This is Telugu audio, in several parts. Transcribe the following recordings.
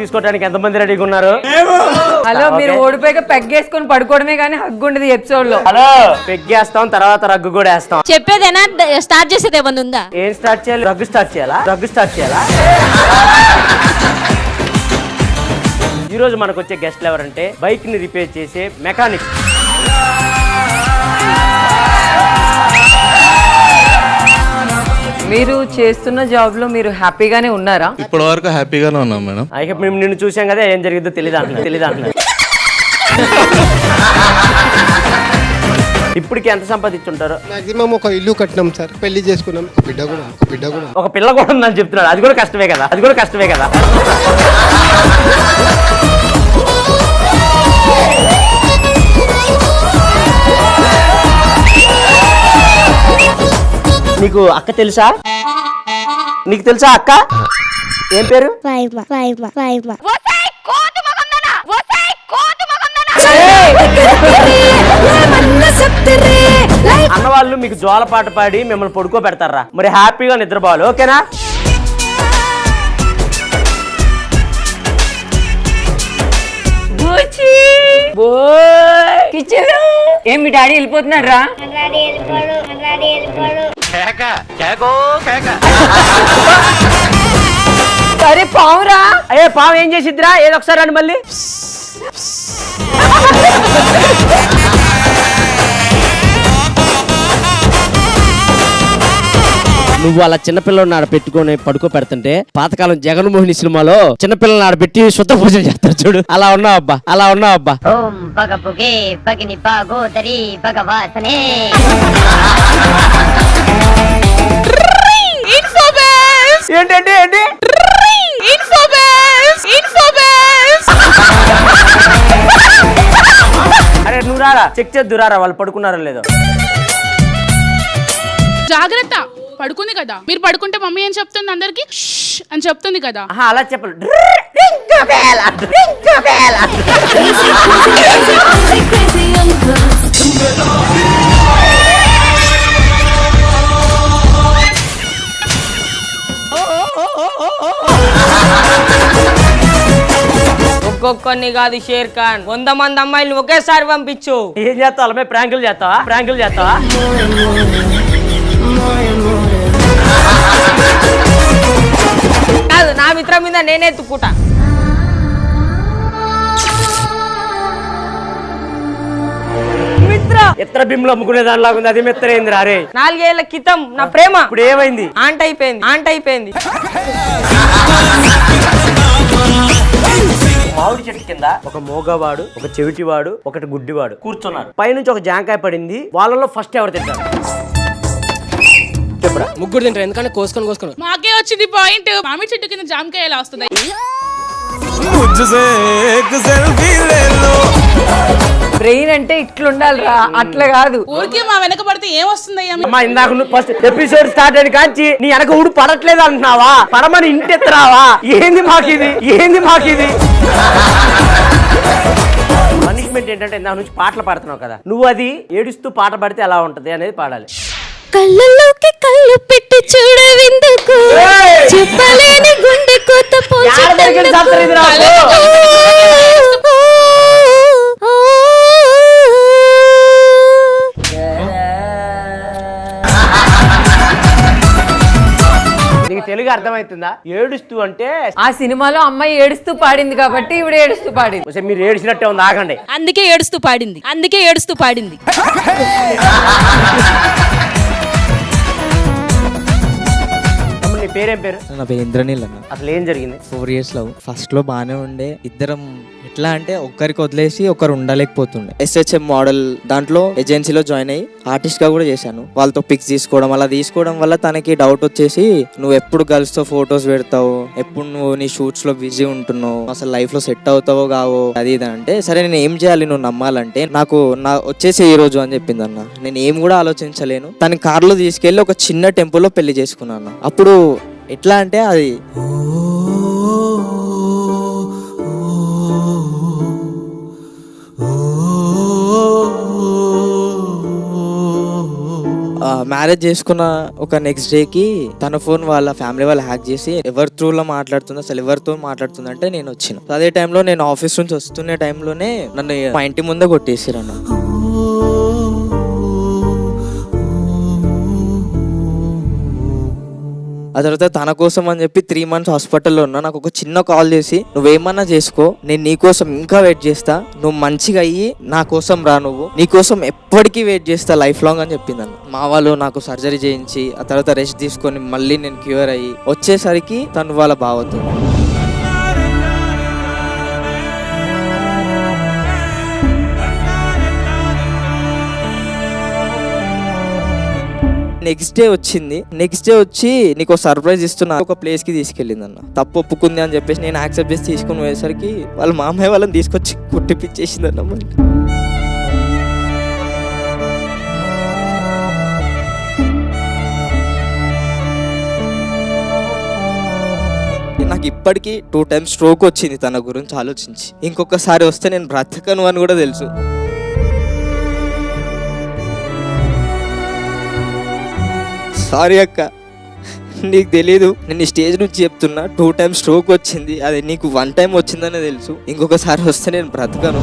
తీసుకోవడానికి ఎంతమంది రెడీగా ఉన్నారు? హలో, మీరు ఓడిపోయాక పెగ్గేసుకొని పడుకోవడమే కానీ హగ్గు ఉండదు ఎపిసోడ్ లో. హలో, పెగ్గేస్తాం, తర్వాత రగ్గు కూడా వేస్తాం. చెప్పేదేనా స్టార్ట్ చేసేది ఏమన్నా ఉందా? ఏం స్టార్ట్ చేయాలి? రగ్గు స్టార్ట్ చేయాలా? రగ్గు స్టార్ట్ చేయాలా? ఈ రోజు మనకు వచ్చే గెస్ట్లు ఎవరంటే బైక్ ని రిపేర్ చేసే మెకానిక్. మీరు చేస్తున్న జాబ్ లో మీరు హ్యాపీగానే ఉన్నారా? ఇప్పటి వరకు హ్యాపీగానే ఉన్నాం మేడం. అయితే మేము నిన్ను చూసాం కదా, ఏం జరిగిందో తెలీదు అంటున్నా. ఇప్పటికి ఎంత సంపాదించుంటారు? మాక్సిమం ఒక ఇల్లు కట్టినాం సార్, పెళ్లి చేసుకున్నాం, బిడ్డ కూడా ఒక పిల్ల కూడా ఉందని చెప్తున్నాడు. అది కూడా కష్టమే కదా. నీకు అక్క తెలుసా? నీకు తెలుసా అక్క? ఏం పేరు? అన్నవాళ్ళు మీకు జోల పాట పాడి మిమ్మల్ని పడుకోబెడతారా? మరి హ్యాపీగా నిద్రపోవాలి, ఓకేనా? ఏం మీ డాడీ వెళ్ళిపోతున్నాడు రా? అరే పావురా! అయ్యే పావు ఏం చేసిద్దిరా? ఏదో ఒకసారి అని మళ్ళీ నువ్వు అలా చిన్నపిల్లలు ఆడ పెట్టుకొని పడుకో పెడుతుంటే పాతకాలం జగన్మోహిని సినిమాలో చిన్నపిల్లలు ఆడ పెట్టి శుద్ధ పూజలు చేస్తారు చూడు, అలా ఉన్నావు అబ్బా. ఓం పగపుగే పగిని పాగోదరి భగవాసనే. ఏంటి అరే నువ్వు రారా, చెక్ చేద్దురారా వాళ్ళు పడుకున్నారో లేదో. జాగ్రత్త, పడుకుంది కదా. మీరు పడుకుంటే మమ్మీ ఏం చెప్తుంది? అందరికి అని చెప్తుంది కదా. అలా చెప్పాలి. ఒక్కొక్కరిని కాదు షేర్ ఖాన్, 100 మంది అమ్మాయిలు ఒకేసారి పంపించు. ఏం చేస్తావు? అలా ప్రాంకులు చేస్తావా? కాదు, నా మిత్రం మీద నేనే తుక్కుంటా. ఎత్ర బిమ్లు అమ్ముకునే దానిలాగా ఉంది. అది మెత్తరైంది రా రే. 4 ఏళ్ల క్రితం నా ప్రేమ ఇప్పుడు ఏమైంది? ఆంట్ అయిపోయింది. మామిడి చెట్టు కింద ఒక మోగవాడు, ఒక చెవిటివాడు, ఒకటి గుడ్డివాడు కూర్చున్నారు. పైనుంచి ఒక జాంకాయ పడింది. వాళ్ళలో ఫస్ట్ ఎవరు తింటారు? చెప్పురా. ముగ్గురు తింటారు, ఎందుకంటే కోసుకొని మాకే వచ్చింది పాయింట్. మామిడి చెట్టు కింద జామకాయ ఎలా వస్తుంది? బ్రెయిన్ అంటే ఇట్లుండాలిరా, అట్లా కాదు. ఊరికే మా వెనక పడితే ఏం వస్తుందయ్యా? అమ్మా, ఇందాక నువ్వు ఫస్ట్ ఎపిసోడ్ స్టార్ట్ అయిన కాంచి నీ వెనక ఊడు పడట్లేదు అంటున్నావా? పడమని ఇంటెత్తరావా? ఏంది మాకిది? పనిష్మెంట్ ఏంటంటే ఇందాక నుంచి పాటలు పాడుతున్నావు కదా, నువ్వు అది ఏడుస్తూ పాట పాడితే ఎలా ఉంటది అనేది పాడాలి. కళ్ళలోకి కళ్ళు పెట్టి చూడవెందుకు, చెప్పలేని గుండె కొత్త నీకు తెలుగు అర్థమవుతుందా? ఏడుస్తూ అంటే ఆ సినిమాలో అమ్మాయి ఏడుస్తూ పాడింది కాబట్టి ఇప్పుడు ఏడుస్తూ పాడింది. మీరు ఏడిచినట్టే ఉంది, ఆగండి. అందుకే ఏడుస్తూ పాడింది. నీ పేరేం పేరు? నా పేరు ఇంద్రనీల్ అన్న. అసలు ఏం జరిగింది? 4 years లవ్. ఫస్ట్ లో బాగానే ఉండే. ఇద్దరం ఎట్లా అంటే ఒక్కరికి వదిలేసి ఒకరు ఉండలేకపోతుండే. SHM మోడల్ దాంట్లో ఏజెన్సీలో జాయిన్ అయ్యి ఆర్టిస్ట్ గా కూడా చేశాను. వాళ్ళతో పిక్స్ తీసుకోవడం, అలా తీసుకోవడం వల్ల తనకి డౌట్ వచ్చేసి, నువ్వు ఎప్పుడు గర్ల్స్ తో ఫొటోస్ పెడతావు, ఎప్పుడు నువ్వు నీ షూట్స్ లో బిజీ ఉంటున్నావు, అసలు లైఫ్ లో సెట్ అవుతావో కావో అది ఇది అంటే, సరే నేను ఏం చేయాలి నువ్వు నమ్మాలంటే, నాకు వచ్చేసి ఈ రోజు అని చెప్పింది అన్న. నేను ఏం కూడా ఆలోచించలేను. తన కార్లో తీసుకెళ్లి ఒక చిన్న టెంపుల్లో పెళ్లి చేసుకున్నాను. అప్పుడు ఎట్లా అంటే అది మ్యారేజ్ చేసుకున్న ఒక నెక్స్ట్ డేకి తన ఫోన్ వాళ్ళ ఫ్యామిలీ వాళ్ళు హ్యాక్ చేసి ఎవరి త్రూలో మాట్లాడుతుందో అసలు ఎవరితో మాట్లాడుతుందంటే నేను వచ్చిన. అదే టైంలో నేను ఆఫీస్ నుంచి వస్తున్న టైంలోనే నన్ను మా ఇంటి ముందే కొట్టేసారు అన్న. ఆ తర్వాత తన కోసం అని చెప్పి 3 months హాస్పిటల్లో ఉన్నా. నాకు ఒక చిన్న కాల్ చేసి నువ్వేమన్నా చేసుకో, నేను నీ కోసం ఇంకా వెయిట్ చేస్తా, నువ్వు మంచిగా అయ్యి నా కోసం రా, నువ్వు నీ కోసం ఎప్పటికీ వెయిట్ చేస్తా లైఫ్ లాంగ్ అని చెప్పింది అన్న. మా వాళ్ళు నాకు సర్జరీ చేయించి ఆ తర్వాత రెస్ట్ తీసుకొని మళ్ళీ నేను క్యూర్ అయ్యి వచ్చేసరికి తను వాళ్ళ బావతో. నెక్స్ట్ డే వచ్చింది. నెక్స్ట్ డే వచ్చి నీకు సర్ప్రైజ్ ఇస్తున్నా ఒక ప్లేస్ కి తీసుకెళ్ళింది అన్న. తప్పు ఒప్పుకుంది అని చెప్పేసి నేను యాక్సెప్ట్ చేసి తీసుకుని పోయేసరికి వాళ్ళ మామయ్య వాళ్ళని తీసుకొచ్చి కుట్టిపిచ్చేసింది అన్న. మరి నాకు ఇప్పటికీ 2 times స్ట్రోక్ వచ్చింది తన గురించి ఆలోచించి. ఇంకొకసారి వస్తే నేను బ్రతకను అని కూడా తెలుసు. సారీ అక్క, నీకు తెలీదు, నేను ఈ స్టేజ్ నుంచి చెప్తున్నా 2 times స్ట్రోక్ వచ్చింది, అది నీకు 1 time వచ్చిందనే తెలుసు. ఇంకొకసారి వస్తే నేను బ్రతకను.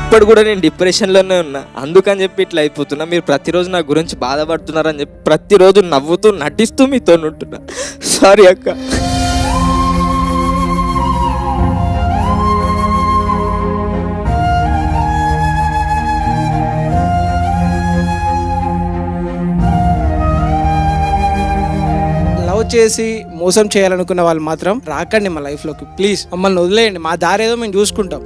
ఇప్పుడు కూడా నేను డిప్రెషన్లోనే ఉన్నా, అందుకని చెప్పి ఇట్లా అయిపోతున్నా. మీరు ప్రతిరోజు నా గురించి బాధపడుతున్నారని చెప్పి ప్రతిరోజు నవ్వుతూ నటిస్తూ మీతో ఉంటున్నా. సారీ అక్క. లవ్ చేసి మోసం చేయాలనుకున్న వాళ్ళు మాత్రం రాకండి మా లైఫ్లోకి, ప్లీజ్ మమ్మల్ని వదిలేయండి, మా దారి ఏదో మేము చూసుకుంటాం.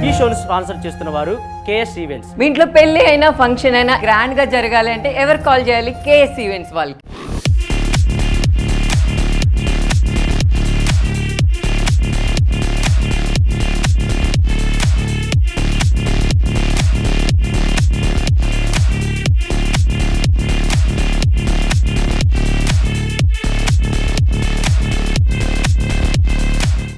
ఈ షోను స్పాన్సర్ చేస్తున్న వారు కేఎస్ ఈవెంట్స్. మీ ఇంట్లో పెళ్లి అయినా ఫంక్షన్ అయినా గ్రాండ్ గా జరగాలి అంటే ఎవరు కాల్ చేయాలి? కేఎస్ ఈవెంట్స్ వాళ్ళకి.